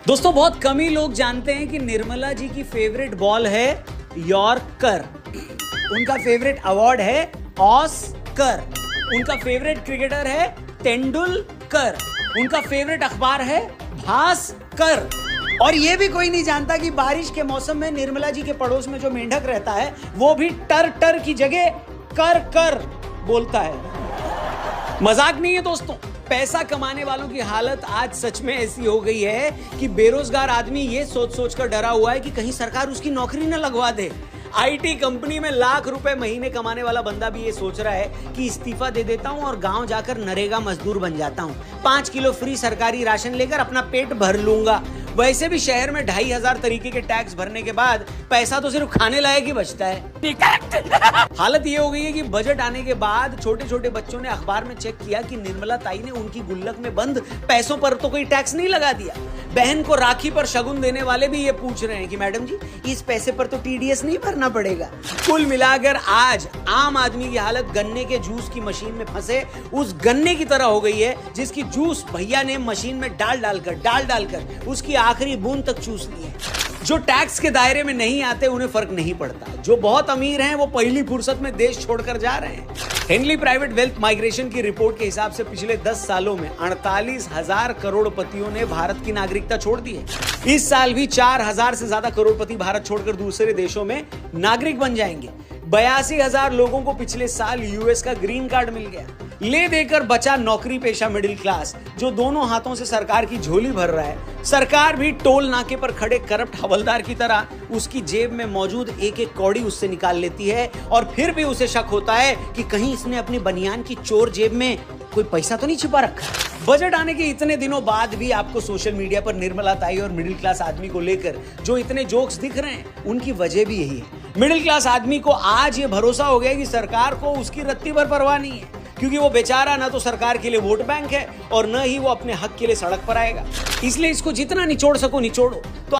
दोस्तों बहुत कम ही लोग जानते हैं कि निर्मला जी की फेवरेट बॉल है यॉर्कर, उनका फेवरेट अवार्ड है ऑस्कर, उनका फेवरेट क्रिकेटर है तेंदुलकर, उनका फेवरेट अखबार है भास्कर। और ये भी कोई नहीं जानता कि बारिश के मौसम में निर्मला जी के पड़ोस में जो मेंढक रहता है वो भी टर टर की जगह कर कर बोलता है। मजाक नहीं है दोस्तों, पैसा कमाने वालों की हालत आज सच में ऐसी हो गई है कि बेरोजगार आदमी ये सोच सोच कर डरा हुआ है कि कहीं सरकार उसकी नौकरी न लगवा दे। आईटी कंपनी में लाख रुपए महीने कमाने वाला बंदा भी ये सोच रहा है कि इस्तीफा दे देता हूं और गांव जाकर नरेगा मजदूर बन जाता हूं, 5 किलो फ्री सरकारी राशन लेकर अपना पेट भर लूंगा। वैसे भी शहर में 2500 तरीके के टैक्स भरने के बाद पैसा तो सिर्फ खाने लायक ही बचता है। हालत ये हो गई है कि बजट आने के बाद छोटे छोटे बच्चों ने अखबार में चेक किया कि निर्मला ताई ने उनकी गुल्लक में बंद पैसों पर तो कोई टैक्स नहीं लगा दिया। बहन को राखी पर शगुन देने वाले भी ये पूछ रहे हैं कि मैडम जी इस पैसे पर तो टीडीएस नहीं भरना पड़ेगा। कुल मिलाकर आज आम आदमी की हालत गन्ने के जूस की मशीन में फंसे उस गन्ने की तरह हो गई है जिसकी जूस भैया ने मशीन में डाल डालकर उसकी आखिरी बूंद तक चूस ली है। जो टैक्स के दायरे में नहीं आते उन्हें फर्क नहीं पड़ता, जो बहुत अमीर हैं वो पहली फुर्सत में देश छोड़कर जा रहे हैं। हेनली प्राइवेट वेल्थ माइग्रेशन की रिपोर्ट के हिसाब से पिछले 10 सालों में 48,000 करोड़पतियों ने भारत की नागरिकता छोड़ दी है। इस साल भी 4,000 से ज्यादा करोड़पति भारत छोड़कर दूसरे देशों में नागरिक बन जाएंगे। 82,000 लोगों को पिछले साल यूएस का ग्रीन कार्ड मिल गया। ले देकर बचा नौकरी पेशा मिडिल क्लास जो दोनों हाथों से सरकार की झोली भर रहा है। सरकार भी टोल नाके पर खड़े करप्ट हवलदार की तरह उसकी जेब में मौजूद एक एक कौड़ी उससे निकाल लेती है और फिर भी उसे शक होता है कि कहीं इसने अपनी बनियान की चोर जेब में कोई पैसा तो नहीं छिपा रखा। बजट आने के इतने दिनों बाद भी आपको सोशल मीडिया पर निर्मला ताई और मिडिल क्लास आदमी को लेकर जो इतने जोक्स दिख रहे हैं उनकी वजह भी यही है। मिडिल क्लास आदमी को आज ये भरोसा हो गया कि सरकार को उसकी रत्ती भर परवाह नहीं है, क्योंकि वो बेचारा ना तो सरकार के लिए वोट बैंक है और न ही वो अपने हक के लिए सड़क पर आएगा। इसलिए इसको जितना निचोड़ सको निचोड़ो। तो